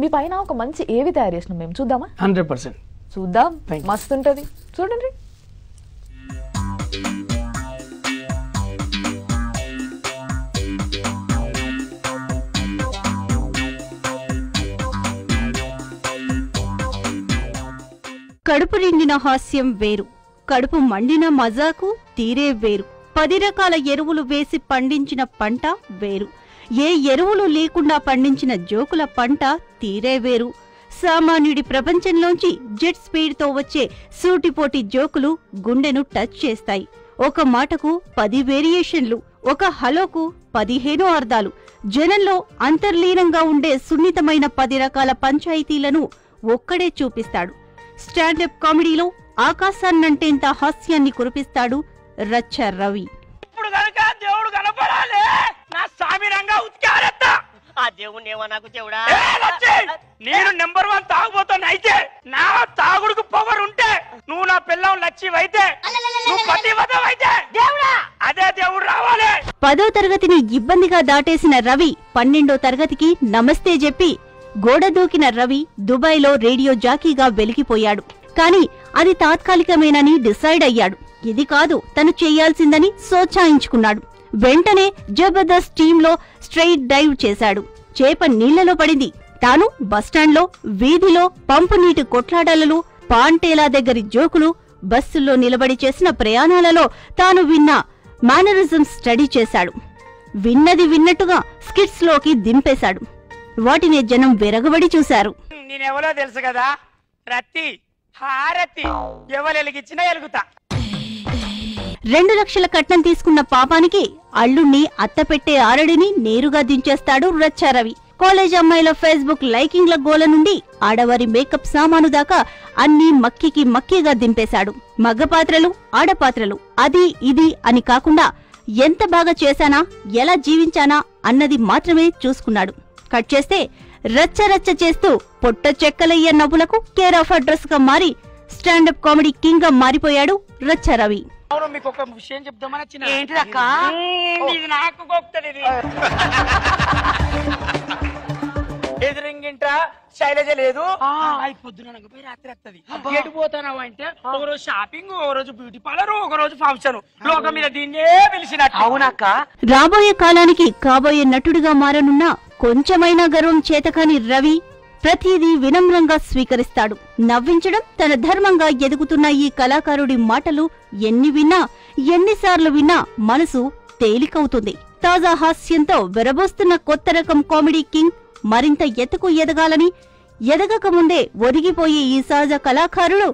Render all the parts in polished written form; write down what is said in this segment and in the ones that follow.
మీ పైన ఒక మంచి ఏవి తయారు చేసినాం మేము, చూద్దామా? 100%. చూద్దాం, మస్తు ఉంటుంది, చూడండి. కడుపు నిండిన హాస్యం వేరు, కడుపు మండిన మజాకు తీరే వేరు. 10 రకాల ఎరువులు వేసి పండించిన పంట వేరు, ఏ ఎరువులు లేకుండా పండించిన జోకుల పంట తీరే వేరు. సామాన్యుడి ప్రపంచంలోంచి జెట్ స్పీడ్తో వచ్చే సూటిపోటి జోకులు గుండెను టచ్ చేస్తాయి. ఒక మాటకు 10 వేరియేషన్లు, ఒక హలోకు 15 అర్థాలు. జనంలో అంతర్లీనంగా ఉండే సున్నితమైన 10 రకాల పంచాయతీలను ఒక్కడే చూపిస్తాడు. స్టాండప్ కామెడీలో ఆకాశాన్నంటేంత హాస్యాన్ని కురిపిస్తాడు రచ్చ రవి. ఇప్పుడు గనక దేవుడు కనపడాలి, నా సామిరంగా ఉతికారెత్తా. ఆ దేవుని ఏమో నాకు దేవుడా. నేను నెంబర్ 1 తాగుపోతాను. అయితే నా తాగుడుకు పవర్ ఉంటే నువ్వు నా పిల్లం లచ్చివైతే, నువ్వు పతివతవైతే దేవుడా, అదే దేవుడు రావాలి. 10వ తరగతిని ఇబ్బందిగా దాటేసిన రవి 12వ తరగతికి నమస్తే చెప్పి గోడ దూకిన రవి దుబాయ్లో రేడియో జాకీగా వెలిగిపోయాడు. కాని అది తాత్కాలికమేనని డిసైడ్ అయ్యాడు. ఇది కాదు తను చేయాల్సిందని సోచాయించుకున్నాడు. వెంటనే జబర్దస్త్ టీంలో స్ట్రెయిట్ డైవ్ చేశాడు. చేప నీళ్లలో పడింది. తాను బస్టాండ్లో, వీధిలో, పంపు నీటి కొట్లాటలలో, పాంటేలా దగ్గరి జోకులు, బస్సుల్లో నిలబడి చేసిన ప్రయాణాలలో తాను విన్న మేనరిజం స్టడీ చేశాడు. విన్నది విన్నట్టుగా స్కిట్స్ లోకి దింపేశాడు. వాటిని జనం వెరగబడి చూశారు. నేనెవరో తెలుసు కదా, రత్తి హారతి, ఎవరు ఎలిగిచ్చినా ఎలుగుతా. 2 లక్షల కట్నం తీసుకున్న పాపానికి అల్లుణ్ణి అత్తపెట్టే ఆరడిని నేరుగా దించేస్తాడు రచ్చారవి. కాలేజ్ అమ్మాయిల ఫేస్బుక్ లైకింగ్ల గోల నుండి ఆడవారి మేకప్ సామాను దాకా అన్నీ మక్కిగా దింపేశాడు. మగ పాత్రలు, ఆడపాత్రలు, అది ఇది అని కాకుండా ఎంత బాగా చేశానా, ఎలా జీవించానా అన్నది మాత్రమే చూసుకున్నాడు. కట్ చేస్తే రచ్చ చేస్తూ పొట్ట చెక్కలయ్యే నవ్వులకు కేర్ ఆఫ్ అడ్రస్ గా మారి స్టాండప్ కామెడీ కింగ్ గా మారిపోయాడు రచ్చారవి. అవును, మీకు ఒక విషయం చెప్దామని వచ్చిన. ఏంటిదక్క? ఇది నాకు గొప్పది. ఎదురింగింట శైలజ లేదు, పొద్దున పోయి రాత్రి వస్తుంది. ఎటు పోతానావు అంటే ఒక రోజు షాపింగ్, ఒక రోజు బ్యూటీ పార్లర్, ఒక రోజు ఫంక్షన్. లోకం మీద దీన్నే పిలిచినట్టు. అవునక్క. రాబోయే కాలానికి కాబోయే నటుడిగా మారనున్న కొంచెమైనా గర్వం చేతకాని రవి ప్రతిదీ వినమ్రంగా స్వీకరిస్తాడు. నవ్వించడం తన ధర్మంగా ఎదుగుతున్న ఈ కళాకారుడి మాటలు ఎన్నిసార్లు విన్నా మనసు తేలికవుతుంది. తాజా హాస్యంతో వెరబోస్తున్న కొత్త రకం కామెడీ కింగ్ మరింత ఎత్తుకు ఎదగాలని, ఎదగకముందే ఒరిగిపోయే ఈ సహజ కళాకారుడు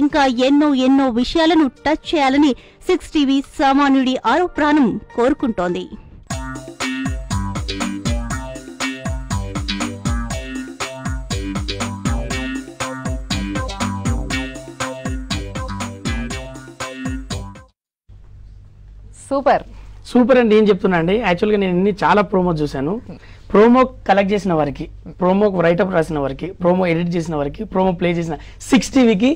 ఇంకా ఎన్నో విషయాలను టచ్ చేయాలని 6 టీవీ సామాన్యుడి ఆరో ప్రాణం కోరుకుంటోంది. సూపర్ అండి. ఏం చెప్తున్నా అండి, యాక్చువల్గా నేను ఇన్ని చాలా ప్రోమో చూశాను. ప్రోమో కలెక్ట్ చేసిన వారికి, ప్రోమో రైటప్ రాసిన వారికి, ప్రోమో ఎడిట్ చేసిన వారికి, ప్రోమో ప్లే చేసిన 6 టీవీకి